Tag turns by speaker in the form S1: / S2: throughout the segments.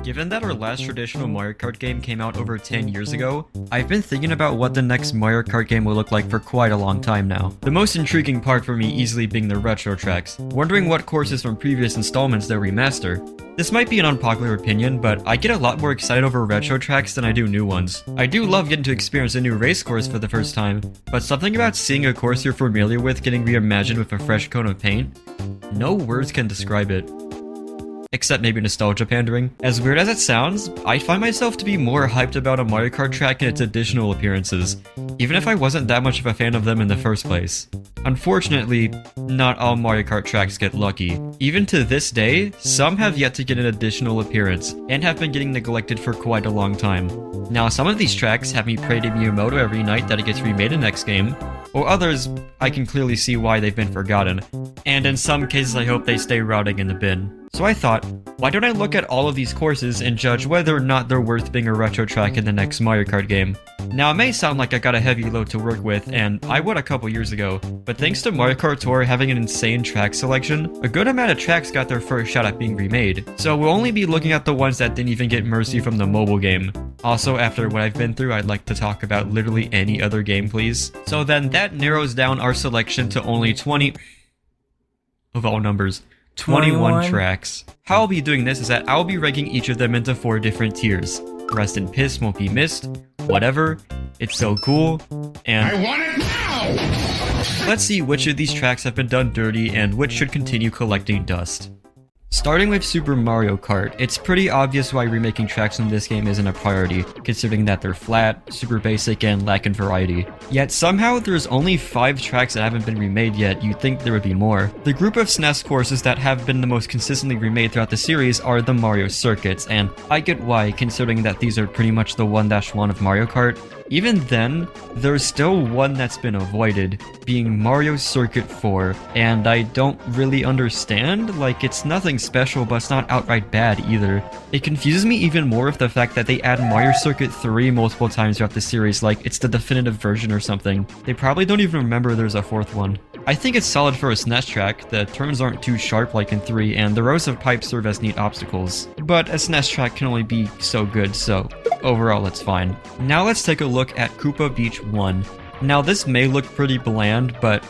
S1: Given that our last traditional Mario Kart game came out over 10 years ago, I've been thinking about what the next Mario Kart game will look like for quite a long time now. The most intriguing part for me easily being the retro tracks, wondering what courses from previous installments they'll remaster. This might be an unpopular opinion, but I get a lot more excited over retro tracks than I do new ones. I do love getting to experience a new race course for the first time, but something about seeing a course you're familiar with getting reimagined with a fresh coat of paint, no words can describe it. Except maybe nostalgia pandering. As weird as it sounds, I find myself to be more hyped about a Mario Kart track and its additional appearances, even if I wasn't that much of a fan of them in the first place. Unfortunately, not all Mario Kart tracks get lucky. Even to this day, some have yet to get an additional appearance, and have been getting neglected for quite a long time. Now, some of these tracks have me pray to Miyamoto every night that it gets remade in the next game, or others, I can clearly see why they've been forgotten, and in some cases I hope they stay rotting in the bin. So I thought, why don't I look at all of these courses and judge whether or not they're worth being a retro track in the next Mario Kart game. Now it may sound like I got a heavy load to work with, and I would a couple years ago, but thanks to Mario Kart Tour having an insane track selection, a good amount of tracks got their first shot at being remade. So we'll only be looking at the ones that didn't even get mercy from the mobile game. Also, after what I've been through, I'd like to talk about literally any other game, please. So then that narrows down our selection to only 20... of all numbers. 21 tracks. How I'll be doing this is that I'll be ranking each of them into 4 different tiers. Rest in piss won't be missed, whatever, it's so cool, and I want it now! Let's see which of these tracks have been done dirty and which should continue collecting dust. Starting with Super Mario Kart, it's pretty obvious why remaking tracks in this game isn't a priority, considering that they're flat, super basic, and lack in variety. Yet somehow there's only 5 tracks that haven't been remade yet. You'd think there would be more. The group of SNES courses that have been the most consistently remade throughout the series are the Mario circuits, and I get why, considering that these are pretty much the 1-1 of Mario Kart. Even then, there's still one that's been avoided, being Mario Circuit 4, and I don't really understand, like it's nothing special but it's not outright bad either. It confuses me even more with the fact that they add Mario Circuit 3 multiple times throughout the series like it's the definitive version or something. They probably don't even remember there's a 4th one. I think it's solid for a SNES track, the turns aren't too sharp like in 3, and the rows of pipes serve as neat obstacles. But a SNES track can only be so good, so overall it's fine. Now let's take a look at Koopa Beach 1. Now this may look pretty bland, but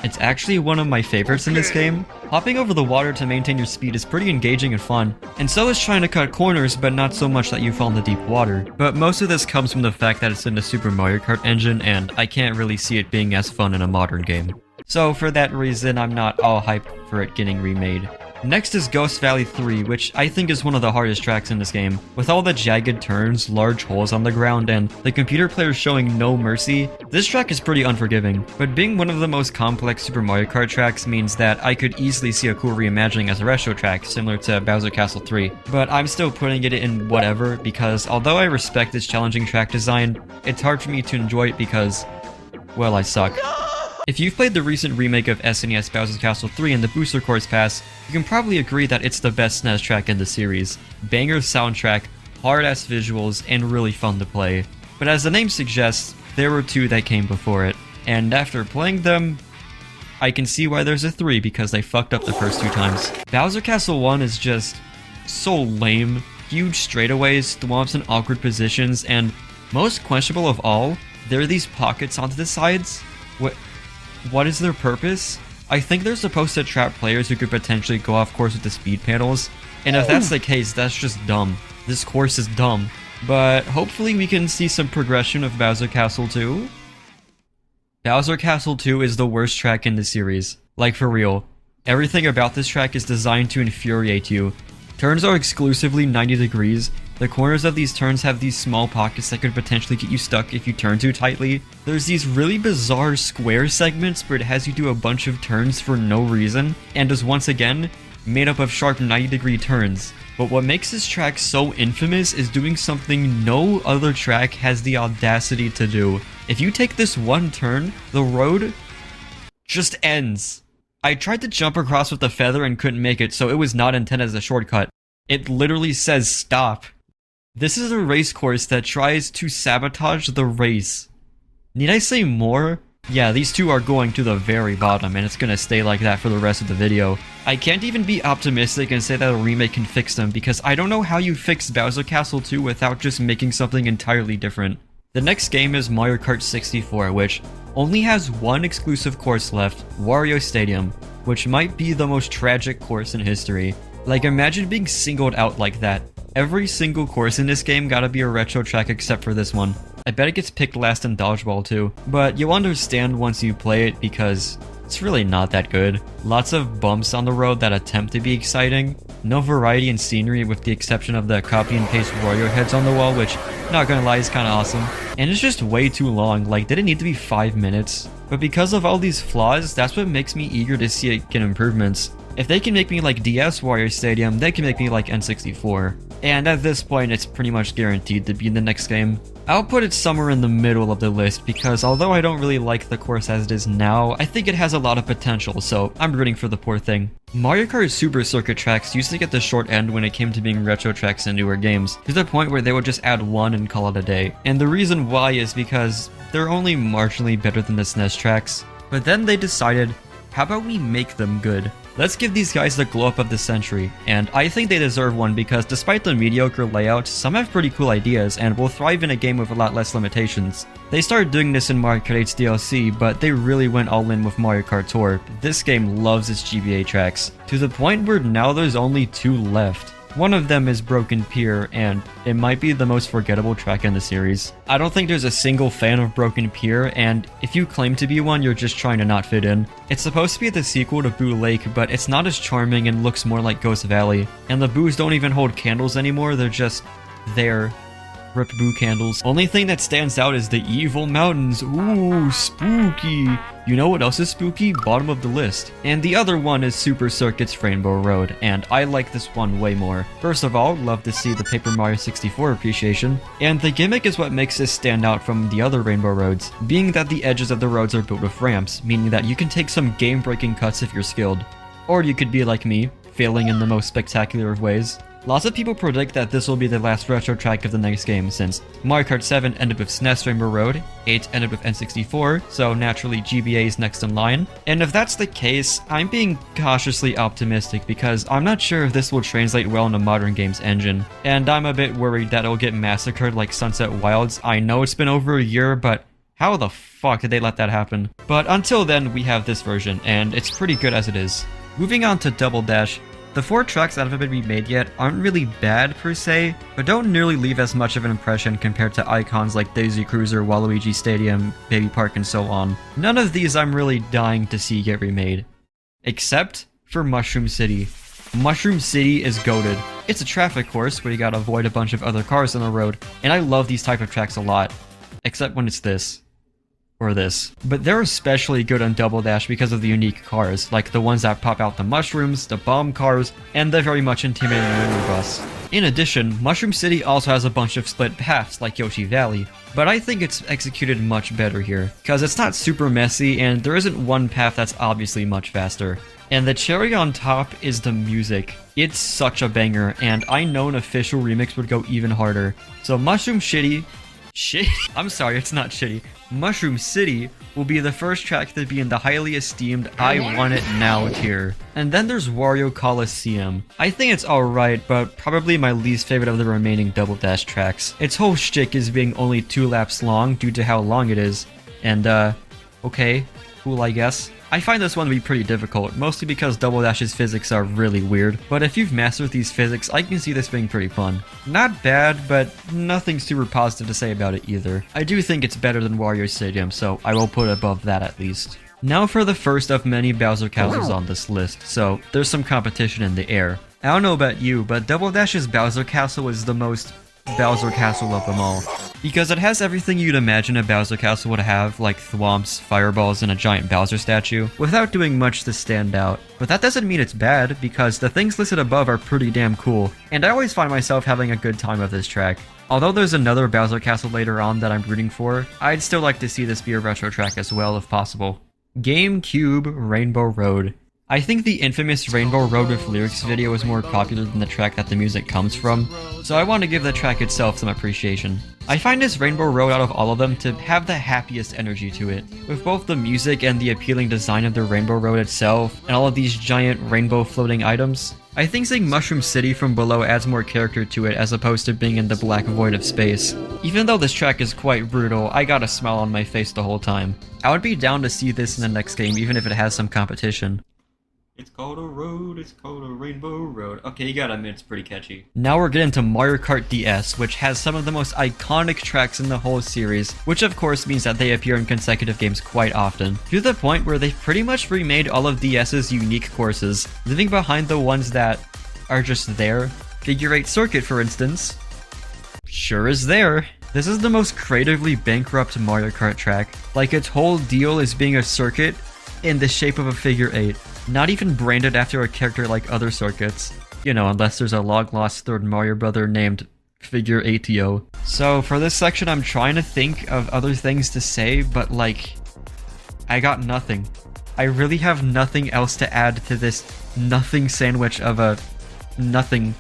S1: it's actually one of my favorites in this game. Hopping over the water to maintain your speed is pretty engaging and fun, and so is trying to cut corners, but not so much that you fall into deep water. But most of this comes from the fact that it's in the Super Mario Kart engine, and I can't really see it being as fun in a modern game. So for that reason, I'm not all hyped for it getting remade. Next is Ghost Valley 3, which I think is one of the hardest tracks in this game. With all the jagged turns, large holes on the ground, and the computer players showing no mercy, this track is pretty unforgiving. But being one of the most complex Super Mario Kart tracks means that I could easily see a cool reimagining as a retro track, similar to Bowser Castle 3. But I'm still putting it in whatever, because although I respect this challenging track design, it's hard for me to enjoy it because, well, I suck. If you've played the recent remake of SNES Bowser's Castle 3 in the Booster Course Pass, you can probably agree that it's the best SNES track in the series. Banger soundtrack, hard-ass visuals, and really fun to play. But as the name suggests, there were 2 that came before it, and after playing them, I can see why there's a 3 because they fucked up the first 2 times. Bowser Castle 1 is just so lame. Huge straightaways, thwomps in awkward positions, and most questionable of all, there are these pockets onto the sides. What is their purpose? I think they're supposed to trap players who could potentially go off course with the speed panels, and if that's the case, that's just dumb. This course is dumb. But hopefully we can see some progression of Bowser Castle 2. Bowser Castle 2 is the worst track in the series. Like for real. Everything about this track is designed to infuriate you. Turns are exclusively 90 degrees. The corners of these turns have these small pockets that could potentially get you stuck if you turn too tightly. There's these really bizarre square segments where it has you do a bunch of turns for no reason, and is once again made up of sharp 90-degree turns. But what makes this track so infamous is doing something no other track has the audacity to do. If you take this one turn, the road just ends. I tried to jump across with a feather and couldn't make it, so it was not intended as a shortcut. It literally says stop. This is a race course that tries to sabotage the race. Need I say more? Yeah, these two are going to the very bottom, and it's gonna stay like that for the rest of the video. I can't even be optimistic and say that a remake can fix them, because I don't know how you fix Bowser Castle 2 without just making something entirely different. The next game is Mario Kart 64, which only has one exclusive course left, Wario Stadium, which might be the most tragic course in history. Like, imagine being singled out like that. Every single course in this game gotta be a retro track except for this one. I bet it gets picked last in Dodgeball too, but you'll understand once you play it because it's really not that good. Lots of bumps on the road that attempt to be exciting. No variety in scenery with the exception of the copy and paste Wario heads on the wall, which, not gonna lie, is kinda awesome. And it's just way too long, like, did it need to be 5 minutes? But because of all these flaws, that's what makes me eager to see it get improvements. If they can make me like DS Wario Stadium, they can make me like N64. And at this point, it's pretty much guaranteed to be in the next game. I'll put it somewhere in the middle of the list because although I don't really like the course as it is now, I think it has a lot of potential, so I'm rooting for the poor thing. Mario Kart Super Circuit tracks used to get the short end when it came to being retro tracks in newer games, to the point where they would just add one and call it a day. And the reason why is because they're only marginally better than the SNES tracks. But then they decided, how about we make them good? Let's give these guys the glow up of the century, and I think they deserve one because despite the mediocre layout, some have pretty cool ideas and will thrive in a game with a lot less limitations. They started doing this in Mario Kart 8's DLC, but they really went all in with Mario Kart Tour. This game loves its GBA tracks, to the point where now there's only 2 left. One of them is Broken Pier, and it might be the most forgettable track in the series. I don't think there's a single fan of Broken Pier, and if you claim to be one, you're just trying to not fit in. It's supposed to be the sequel to Boo Lake, but it's not as charming and looks more like Ghost Valley. And the Boos don't even hold candles anymore, they're just there. Rip Boo candles. Only thing that stands out is the evil mountains. Ooh, spooky. You know what else is spooky? Bottom of the list. And the other one is Super Circuit's Rainbow Road, and I like this one way more. First of all, love to see the Paper Mario 64 appreciation, and the gimmick is what makes this stand out from the other Rainbow Roads, being that the edges of the roads are built with ramps, meaning that you can take some game-breaking cuts if you're skilled. Or you could be like me, failing in the most spectacular of ways. Lots of people predict that this will be the last retro track of the next game, since Mario Kart 7 ended with SNES Rainbow Road, 8 ended with N64, so naturally GBA is next in line. And if that's the case, I'm being cautiously optimistic because I'm not sure if this will translate well in a modern games engine. And I'm a bit worried that it'll get massacred like Sunset Wilds. I know it's been over a year, but how the fuck did they let that happen? But until then, we have this version, and it's pretty good as it is. Moving on to Double Dash. The 4 tracks that haven't been remade yet aren't really bad per se, but don't nearly leave as much of an impression compared to icons like Daisy Cruiser, Waluigi Stadium, Baby Park, and so on. None of these I'm really dying to see get remade. Except for Mushroom City. Mushroom City is goated. It's a traffic course where you gotta avoid a bunch of other cars on the road, and I love these type of tracks a lot. Except when it's this. Or this. But they're especially good on Double Dash because of the unique cars, like the ones that pop out the mushrooms, the bomb cars, and the very much intimidating Lunar Bus. In addition, Mushroom City also has a bunch of split paths like Yoshi Valley, but I think it's executed much better here, because it's not super messy and there isn't one path that's obviously much faster. And the cherry on top is the music. It's such a banger, and I know an official remix would go even harder. So Mushroom Shitty, I'm sorry, it's not shitty. Mushroom City will be the first track to be in the highly esteemed I Want It Now tier. And then there's Wario Coliseum. I think it's alright, but probably my least favorite of the remaining Double Dash tracks. Its whole shtick is being only 2 laps long due to how long it is. And okay, cool I guess. I find this one to be pretty difficult, mostly because Double Dash's physics are really weird, but if you've mastered these physics, I can see this being pretty fun. Not bad, but nothing super positive to say about it either. I do think it's better than Wario Stadium, so I will put it above that at least. Now for the first of many Bowser Castles on this list, so there's some competition in the air. I don't know about you, but Double Dash's Bowser Castle is the most Bowser Castle of them all. Because it has everything you'd imagine a Bowser Castle would have, like thwomps, fireballs, and a giant Bowser statue, without doing much to stand out. But that doesn't mean it's bad, because the things listed above are pretty damn cool, and I always find myself having a good time with this track. Although there's another Bowser Castle later on that I'm rooting for, I'd still like to see this be a retro track as well if possible. GameCube Rainbow Road. I think the infamous Rainbow Road with Lyrics video is more popular than the track that the music comes from, so I want to give the track itself some appreciation. I find this Rainbow Road out of all of them to have the happiest energy to it, with both the music and the appealing design of the Rainbow Road itself, and all of these giant rainbow floating items. I think seeing Mushroom City from below adds more character to it as opposed to being in the black void of space. Even though this track is quite brutal, I got a smile on my face the whole time. I would be down to see this in the next game even if it has some competition. It's called a road, it's called a Rainbow Road. Okay, you gotta admit it's pretty catchy. Now we're getting to Mario Kart DS, which has some of the most iconic tracks in the whole series, which of course means that they appear in consecutive games quite often, to the point where they've pretty much remade all of DS's unique courses, leaving behind the ones that are just there. Figure 8 Circuit, for instance. Sure is there. This is the most creatively bankrupt Mario Kart track. Like, its whole deal is being a circuit in the shape of a figure 8. Not even branded after a character like other circuits. You know, unless there's a long-lost third Mario brother named Figure 8TO. So for this section, I'm trying to think of other things to say, but like, I got nothing. I really have nothing else to add to this nothing sandwich of a nothing.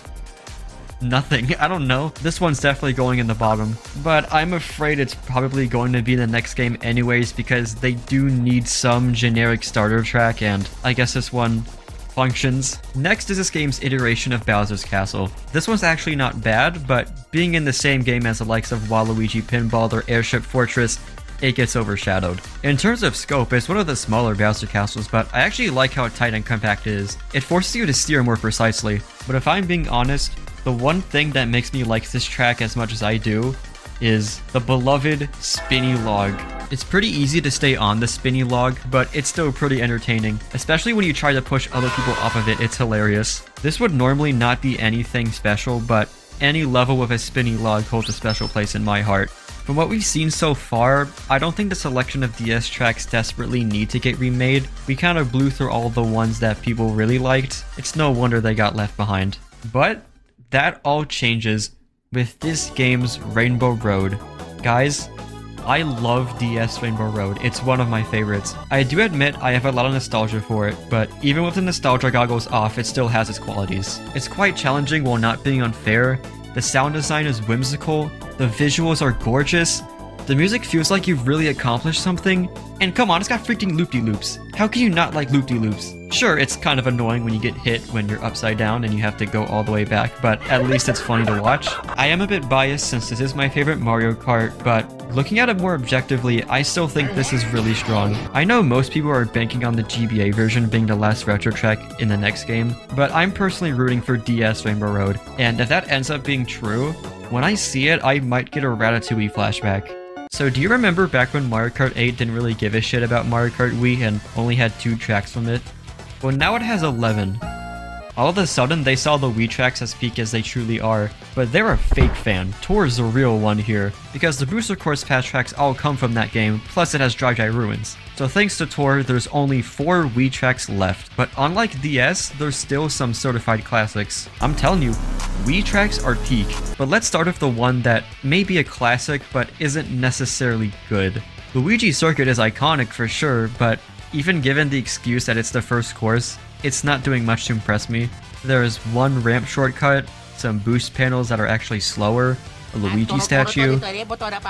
S1: I don't know. This one's definitely going in the bottom, but I'm afraid it's probably going to be in the next game anyways because they do need some generic starter track, and I guess this one functions. Next is this game's iteration of Bowser's Castle. This one's actually not bad, but being in the same game as the likes of Waluigi Pinball or Airship Fortress, it gets overshadowed. In terms of scope, it's one of the smaller Bowser Castles, but I actually like how tight and compact it is. It forces you to steer more precisely, but if I'm being honest, the one thing that makes me like this track as much as I do is the beloved spinny log. It's pretty easy to stay on the spinny log, but it's still pretty entertaining. Especially when you try to push other people off of it, it's hilarious. This would normally not be anything special, but any level with a spinny log holds a special place in my heart. From what we've seen so far, I don't think the selection of DS tracks desperately need to get remade. We kind of blew through all the ones that people really liked. It's no wonder they got left behind. But that all changes with this game's Rainbow Road. Guys, I love DS Rainbow Road. It's one of my favorites. I do admit I have a lot of nostalgia for it, but even with the nostalgia goggles off, it still has its qualities. It's quite challenging while not being unfair. The sound design is whimsical, the visuals are gorgeous, the music feels like you've really accomplished something, and come on, it's got freaking loop-de-loops. How can you not like loop-de-loops? Sure, it's kind of annoying when you get hit when you're upside down and you have to go all the way back, but at least it's funny to watch. I am a bit biased since this is my favorite Mario Kart, but looking at it more objectively, I still think this is really strong. I know most people are banking on the GBA version being the last retro track in the next game, but I'm personally rooting for DS Rainbow Road, and if that ends up being true, when I see it, I might get a Ratatouille flashback. So do you remember back when Mario Kart 8 didn't really give a shit about Mario Kart Wii and only had 2 tracks from it? Well, now it has 11. All of a sudden, they saw the Wii tracks as peak as they truly are, but they're a fake fan. Tor's the real one here, because the Booster Course Pass tracks all come from that game, plus it has Dry Dry Ruins. So thanks to Tor, there's only 4 Wii tracks left, but unlike DS, there's still some certified classics. I'm telling you, Wii tracks are peak, but let's start with the one that may be a classic, but isn't necessarily good. Luigi Circuit is iconic for sure, but even given the excuse that it's the first course, it's not doing much to impress me. There is one ramp shortcut, some boost panels that are actually slower, a Luigi statue,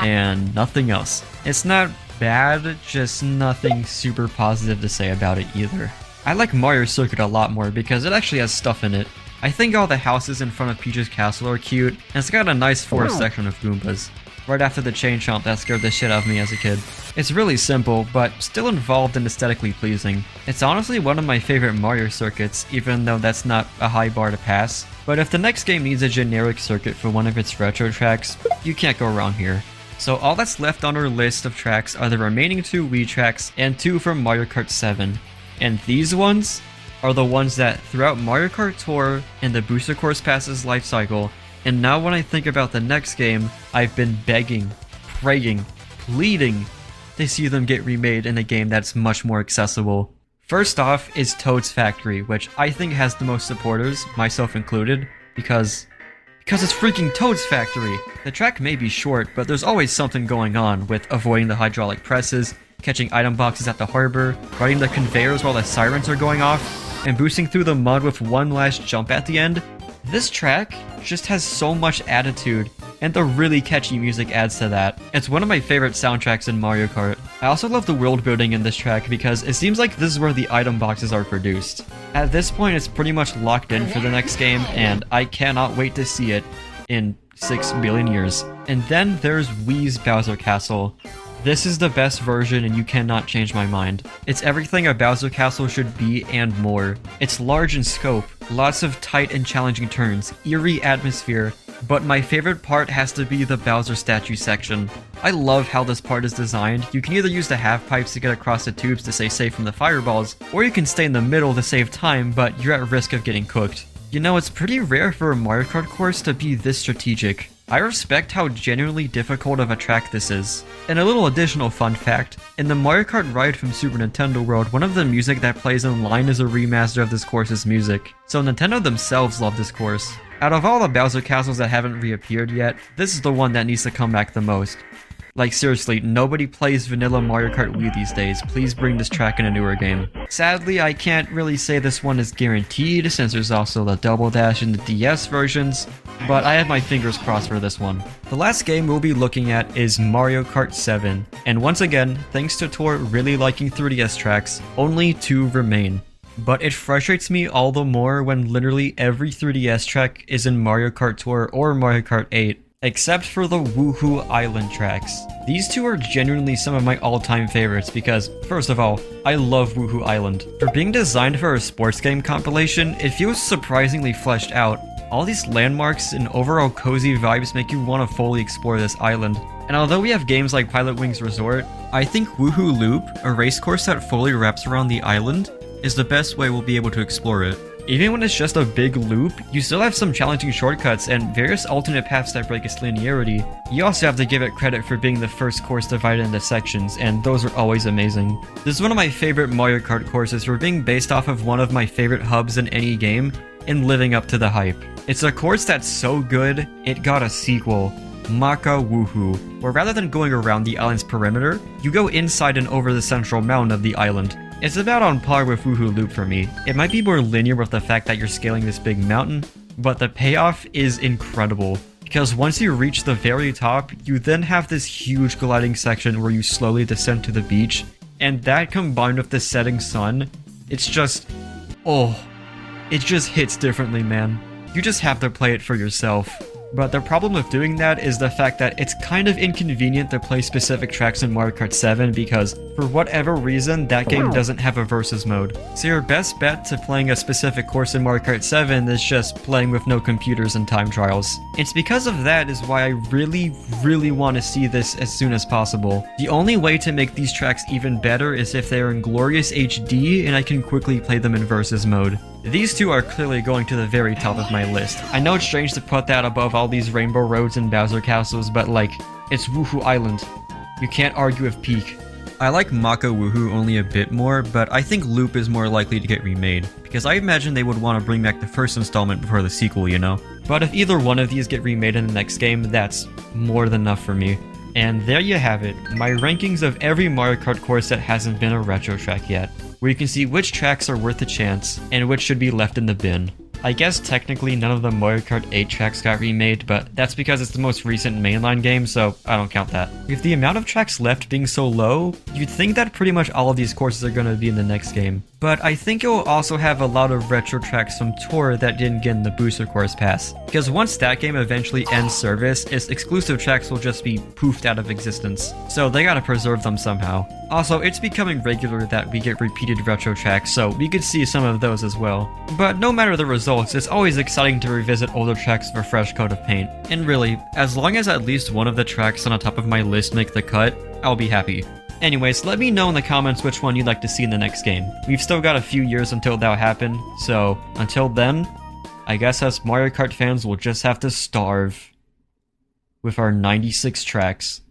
S1: and nothing else. It's not bad, just nothing super positive to say about it either. I like Mario Circuit a lot more because it actually has stuff in it. I think all the houses in front of Peach's castle are cute, and it's got a nice forest section of Goombas. Right after the chain chomp that scared the shit out of me as a kid. It's really simple, but still involved and aesthetically pleasing. It's honestly one of my favorite Mario circuits, even though that's not a high bar to pass. But if the next game needs a generic circuit for one of its retro tracks, you can't go wrong here. So all that's left on our list of tracks are the remaining 2 Wii tracks and 2 from Mario Kart 7. And these ones are the ones that throughout Mario Kart Tour and the Booster Course Pass's life cycle, and now when I think about the next game, I've been begging, praying, pleading to see them get remade in a game that's much more accessible. First off is Toad's Factory, which I think has the most supporters, myself included, because it's freaking Toad's Factory! The track may be short, but there's always something going on, with avoiding the hydraulic presses, catching item boxes at the harbor, riding the conveyors while the sirens are going off, and boosting through the mud with one last jump at the end. This track just has so much attitude, and the really catchy music adds to that. It's one of my favorite soundtracks in Mario Kart. I also love the world building in this track because it seems like this is where the item boxes are produced. At this point, it's pretty much locked in for the next game, and I cannot wait to see it in 6 billion years. And then there's Wii's Bowser Castle. This is the best version and you cannot change my mind. It's everything a Bowser Castle should be and more. It's large in scope, lots of tight and challenging turns, eerie atmosphere, but my favorite part has to be the Bowser statue section. I love how this part is designed. You can either use the half pipes to get across the tubes to stay safe from the fireballs, or you can stay in the middle to save time, but you're at risk of getting cooked. You know, it's pretty rare for a Mario Kart course to be this strategic. I respect how genuinely difficult of a track this is. And a little additional fun fact, in the Mario Kart ride from Super Nintendo World, one of the music that plays in line is a remaster of this course's music. So Nintendo themselves love this course. Out of all the Bowser Castles that haven't reappeared yet, this is the one that needs to come back the most. Like seriously, nobody plays vanilla Mario Kart Wii these days. Please bring this track in a newer game. Sadly, I can't really say this one is guaranteed since there's also the Double Dash and the DS versions, but I have my fingers crossed for this one. The last game we'll be looking at is Mario Kart 7, and once again, thanks to Tor really liking 3DS tracks, only 2 remain. But it frustrates me all the more when literally every 3DS track is in Mario Kart Tour or Mario Kart 8. Except for the Woohoo Island tracks. These two are genuinely some of my all-time favorites because, first of all, I love Woohoo Island. For being designed for a sports game compilation, it feels surprisingly fleshed out. All these landmarks and overall cozy vibes make you want to fully explore this island. And although we have games like Pilot Wings Resort, I think Woohoo Loop, a race course that fully wraps around the island, is the best way we'll be able to explore it. Even when it's just a big loop, you still have some challenging shortcuts and various alternate paths that break its linearity. You also have to give it credit for being the first course divided into sections, and those are always amazing. This is one of my favorite Mario Kart courses for being based off of one of my favorite hubs in any game, and living up to the hype. It's a course that's so good, it got a sequel, Maka Woohoo, where rather than going around the island's perimeter, you go inside and over the central mountain of the island. It's about on par with Woohoo Loop for me. It might be more linear with the fact that you're scaling this big mountain, but the payoff is incredible. Because once you reach the very top, you then have this huge gliding section where you slowly descend to the beach, and that combined with the setting sun, it's just... oh, it just hits differently, man. You just have to play it for yourself. But the problem with doing that is the fact that it's kind of inconvenient to play specific tracks in Mario Kart 7 because, for whatever reason, that game doesn't have a versus mode. So your best bet to playing a specific course in Mario Kart 7 is just playing with no computers and time trials. It's because of that is why I really want to see this as soon as possible. The only way to make these tracks even better is if they are in glorious HD and I can quickly play them in versus mode. These two are clearly going to the very top of my list. I know it's strange to put that above all these Rainbow Roads and Bowser Castles, but like, it's Woohoo Island. You can't argue with peak. I like Maka Woohoo only a bit more, but I think Loop is more likely to get remade, because I imagine they would want to bring back the first installment before the sequel, you know? But if either one of these get remade in the next game, that's more than enough for me. And there you have it, my rankings of every Mario Kart course that hasn't been a retro track yet, where you can see which tracks are worth a chance, and which should be left in the bin. I guess technically none of the Mario Kart 8 tracks got remade, but that's because it's the most recent mainline game, so I don't count that. With the amount of tracks left being so low, you'd think that pretty much all of these courses are going to be in the next game. But I think it will also have a lot of retro tracks from Tour that didn't get in the Booster Course Pass. Because once that game eventually ends service, its exclusive tracks will just be poofed out of existence. So they gotta preserve them somehow. Also, it's becoming regular that we get repeated retro tracks, so we could see some of those as well. But no matter the results, it's always exciting to revisit older tracks with a fresh coat of paint. And really, as long as at least one of the tracks on the top of my list make the cut, I'll be happy. Anyways, let me know in the comments which one you'd like to see in the next game. We've still got a few years until that'll happen, so until then, I guess us Mario Kart fans will just have to starve with our 96 tracks.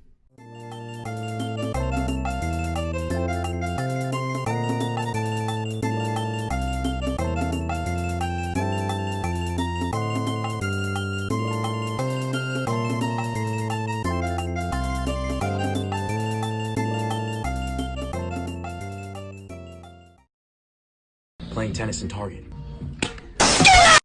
S2: Playing tennis in Target.